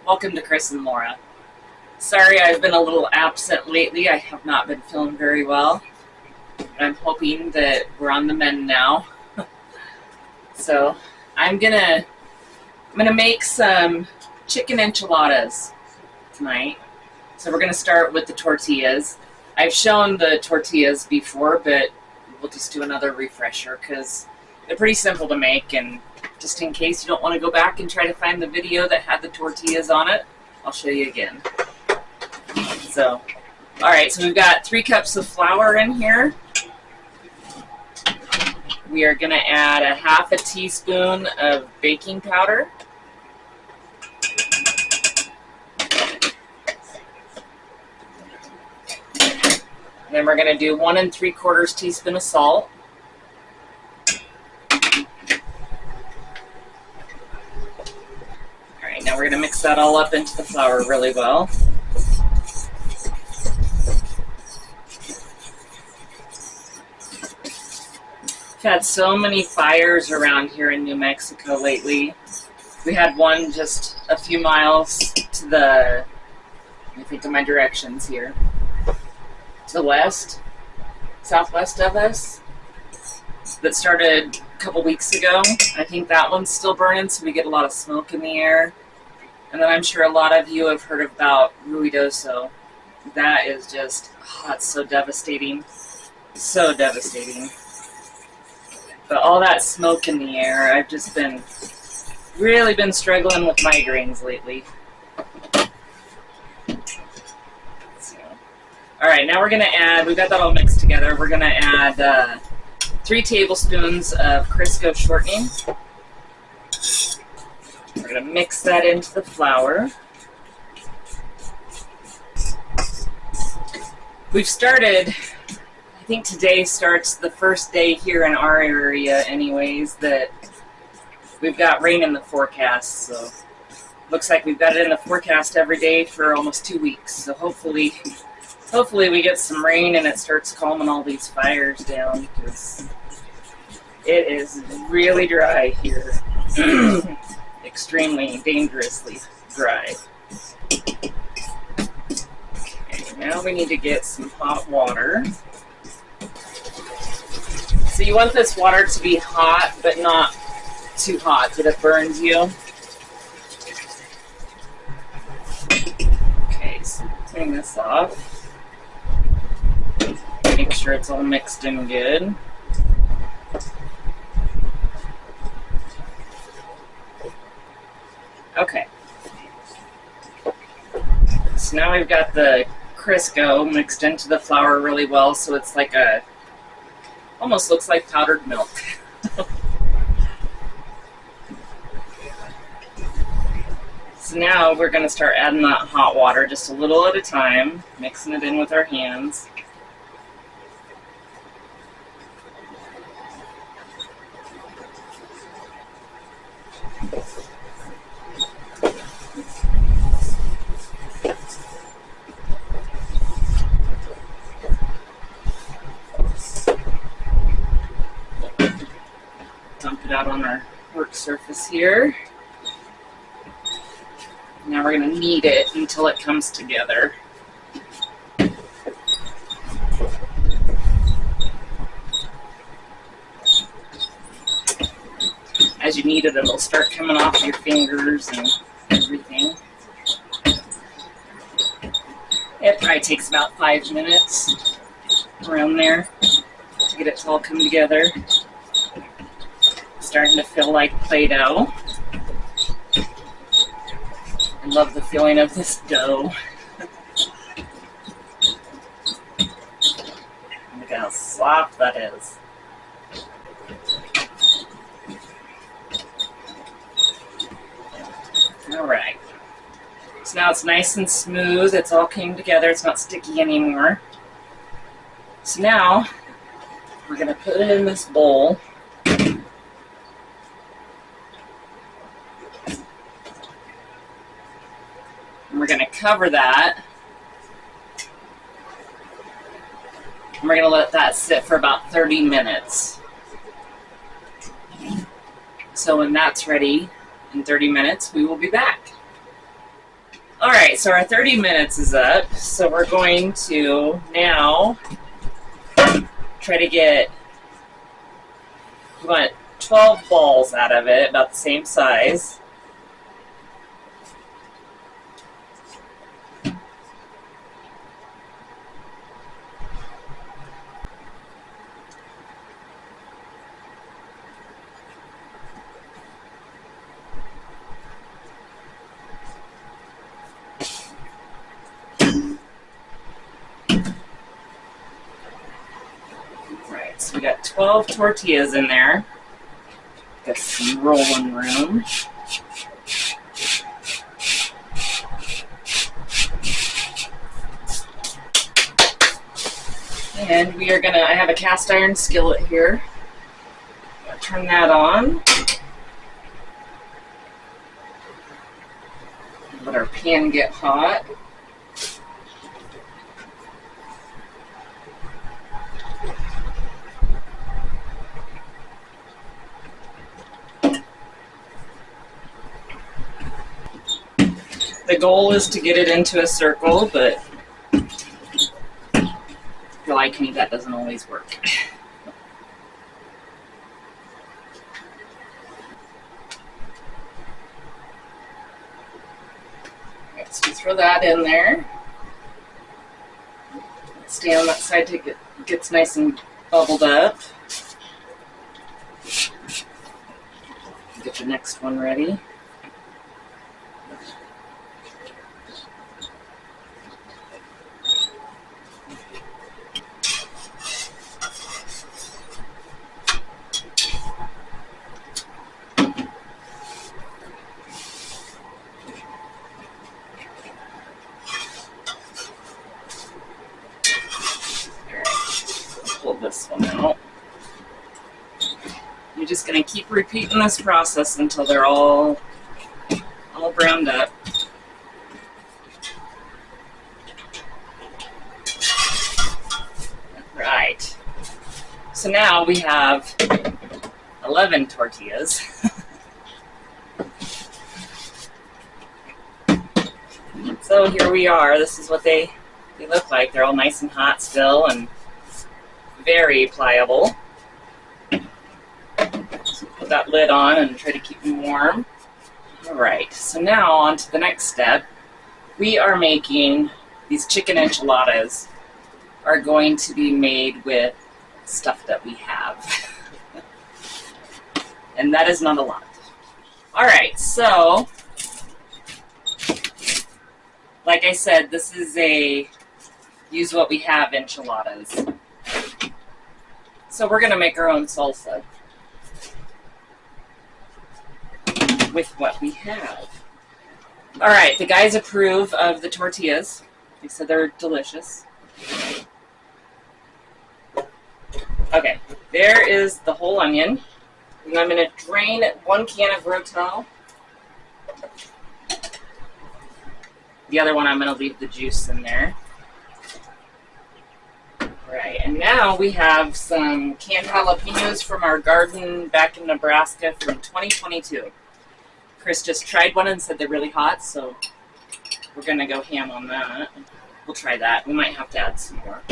Welcome to Chris and Laura. Sorry I've been a little absent lately. I have not been feeling very well. I'm hoping that we're on the mend now. So I'm gonna make some chicken enchiladas tonight. So we're gonna start with the tortillas. I've shown the tortillas before, but we'll just do another refresher because they're pretty simple to make, and just in case you don't want to go back and try to find the video that had the tortillas on it, I'll show you again. So, alright, so we've got 3 cups of flour in here. We are going to add a half a teaspoon of baking powder. And then we're going to do 1 3/4 teaspoon of salt. Alright, now we're going to mix that all up into the flour really well. We've had so many fires around here in New Mexico lately. We had one just a few miles to the, let me think of my directions here, to the west, southwest of us, that started a couple weeks ago. I think that one's still burning, so we get a lot of smoke in the air. And then I'm sure a lot of you have heard about ruidoso. That is just, oh, it's so devastating. So devastating. But all that smoke in the air, I've just really been struggling with migraines lately. So, alright, now we're going to add, we've got that all mixed together, we're going to add 3 tablespoons of Crisco shortening. We're going to mix that into the flour. We've started, I think today starts the first day here in our area anyways, that we've got rain in the forecast. So looks like we've got it in the forecast every day for almost 2 weeks. So hopefully we get some rain and it starts calming all these fires down, because it is really dry here. Extremely dangerously dry. Okay, now we need to get some hot water. So you want this water to be hot, but not too hot that it burns you. Okay, so turn this off. Make sure it's all mixed in good. Okay. So now we've got the Crisco mixed into the flour really well, so it's like almost looks like powdered milk. So now we're going to start adding that hot water just a little at a time, mixing it in with our hands. Dump it out on our work surface here. Now we're going to knead it until it comes together. As you knead it, it'll start coming off your fingers and everything. It probably takes about 5 minutes, around there, to get it to all come together. Starting to feel like Play-Doh. I love the feeling of this dough. Look how soft that is. Alright. So now it's nice and smooth. It's all came together. It's not sticky anymore. So now we're going to put it in this bowl. And we're going to cover that. And we're going to let that sit for about 30 minutes. So when that's ready, in 30 minutes, we will be back. Alright, so our 30 minutes is up, so we're going to now try to get, we want 12 balls out of it, about the same size. Right, so we got 12 tortillas in there. Got some rolling room. And we are gonna, I have a cast iron skillet here. Gonna turn that on. Let our pan get hot. The goal is to get it into a circle, but if you're like me, that doesn't always work. Right, so we throw that in there. Stay on that side till it gets nice and bubbled up. Get the next one ready. Pull this one out. You're just going to keep repeating this process until they're all browned up. Right. So now we have 11 tortillas. So here we are. This is what they look like. They're all nice and hot still and very pliable. So put that lid on and try to keep them warm. Alright, so now on to the next step. We are making these chicken enchiladas are going to be made with stuff that we have. And that is not a lot. Alright, so like I said, this is a use what we have enchiladas. So we're going to make our own salsa with what we have. All right, the guys approve of the tortillas. They said they're delicious. Okay, there is the whole onion. And I'm going to drain 1 can of Rotel. The other one I'm going to leave the juice in there. Right, and now we have some canned jalapenos from our garden back in Nebraska from 2022. Chris just tried one and said they're really hot, so we're going to go ham on that. We'll try that. We might have to add some more.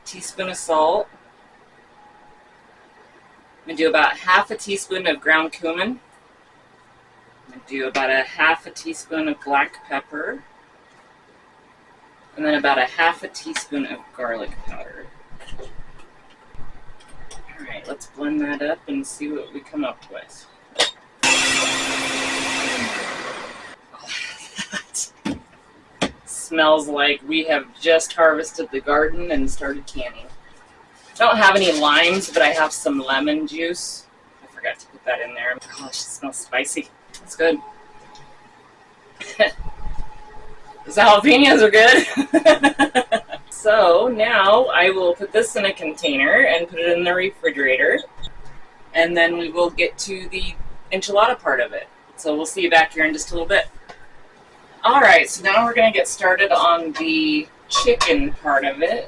Teaspoon of salt. I'm going to do about half a teaspoon of ground cumin. I'm going to do about a half a teaspoon of black pepper. And then about a half a teaspoon of garlic powder. Alright, let's blend that up and see what we come up with. Oh, that smells like we have just harvested the garden and started canning. I don't have any limes, but I have some lemon juice. I forgot to put that in there. Gosh, it smells spicy. That's good. The jalapenos are good. So now I will put this in a container and put it in the refrigerator. And then we will get to the enchilada part of it. So we'll see you back here in just a little bit. Alright, so now we're going to get started on the chicken part of it.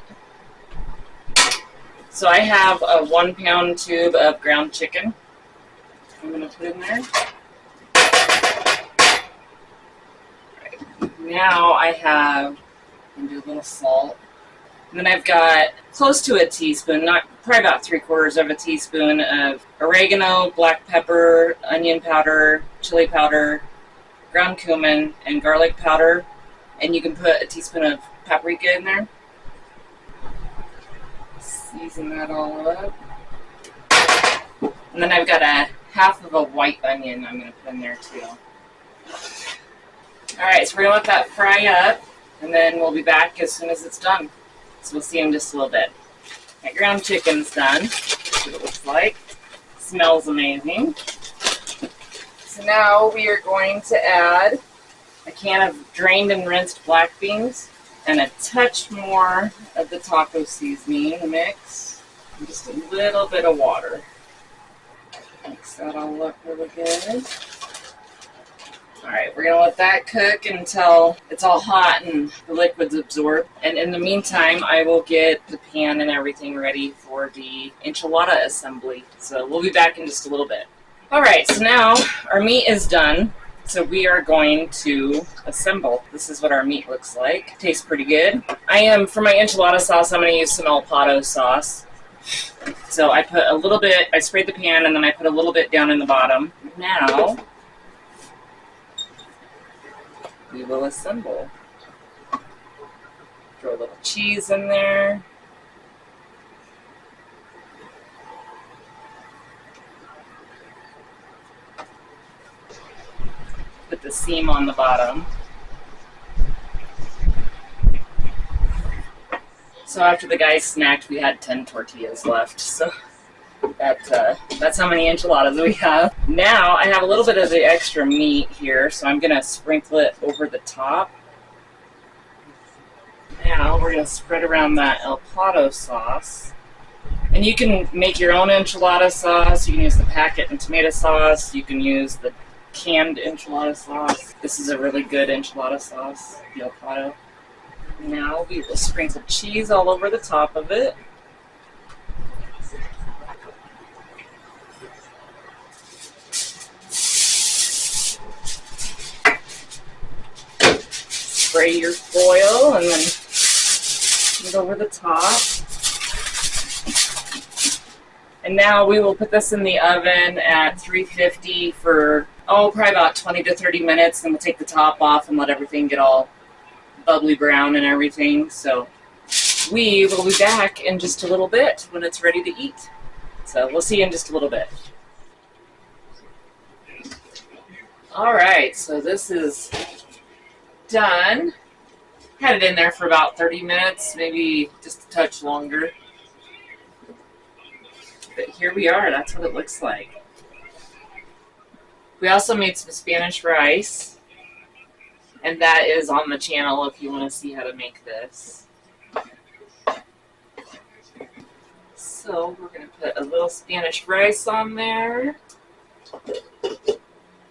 So I have a 1-pound tube of ground chicken. I'm going to put in there. now I have, I'm gonna do a little salt. And then I've got close to a teaspoon, not probably about 3/4 of a teaspoon of oregano, black pepper, onion powder, chili powder, ground cumin, and garlic powder. And you can put a teaspoon of paprika in there. Season that all up. And then I've got a half of a white onion I'm going to put in there too. Alright, so we're going to let that fry up, and then we'll be back as soon as it's done. So we'll see in just a little bit. My ground chicken's done. That's what it looks like. Smells amazing. So now we are going to add a can of drained and rinsed black beans and a touch more of the taco seasoning mix. And just a little bit of water. Mix that all up really good. Alright, we're going to let that cook until it's all hot and the liquid's absorbed. And in the meantime, I will get the pan and everything ready for the enchilada assembly. So we'll be back in just a little bit. Alright, so now our meat is done. So we are going to assemble. This is what our meat looks like. Tastes pretty good. For my enchilada sauce, I'm going to use some El Pato sauce. So I put a little bit, I sprayed the pan and then I put a little bit down in the bottom. Now, we will assemble. Throw a little cheese in there. Put the seam on the bottom. So after the guys snacked, we had 10 tortillas left. So that's how many enchiladas we have. Now I have a little bit of the extra meat here, so I'm going to sprinkle it over the top. Now we're going to spread around that El Pato sauce. And you can make your own enchilada sauce. You can use the packet and tomato sauce. You can use the canned enchilada sauce. This is a really good enchilada sauce, the El Pato. Now we will sprinkle cheese all over the top of it. Spray your foil and then put it over the top. And now we will put this in the oven at 350 for, probably about 20 to 30 minutes. Then we'll take the top off and let everything get all bubbly brown and everything. So we will be back in just a little bit when it's ready to eat. So we'll see you in just a little bit. Alright, so this is done. Had it in there for about 30 minutes, maybe just a touch longer. But here we are, that's what it looks like. We also made some Spanish rice. And that is on the channel if you want to see how to make this. So we're going to put a little Spanish rice on there.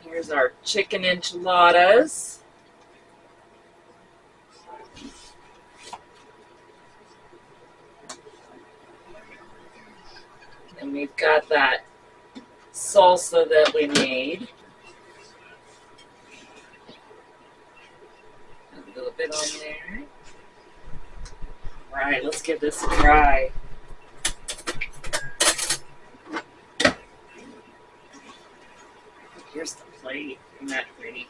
Here's our chicken enchiladas. And we've got that salsa that we made. A little bit on there. Alright, let's give this a try. Here's the plate. Isn't that pretty?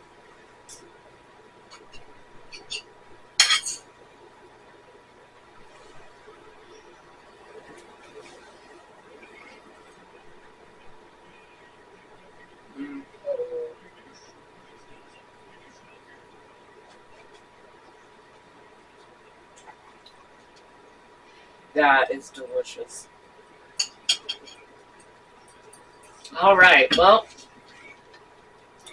That is delicious. Alright, well,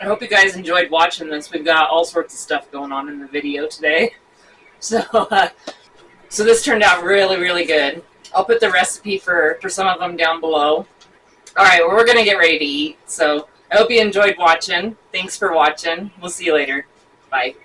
I hope you guys enjoyed watching this. We've got all sorts of stuff going on in the video today. So this turned out really, really good. I'll put the recipe for some of them down below. Alright, well, we're going to get ready to eat. So I hope you enjoyed watching. Thanks for watching. We'll see you later. Bye.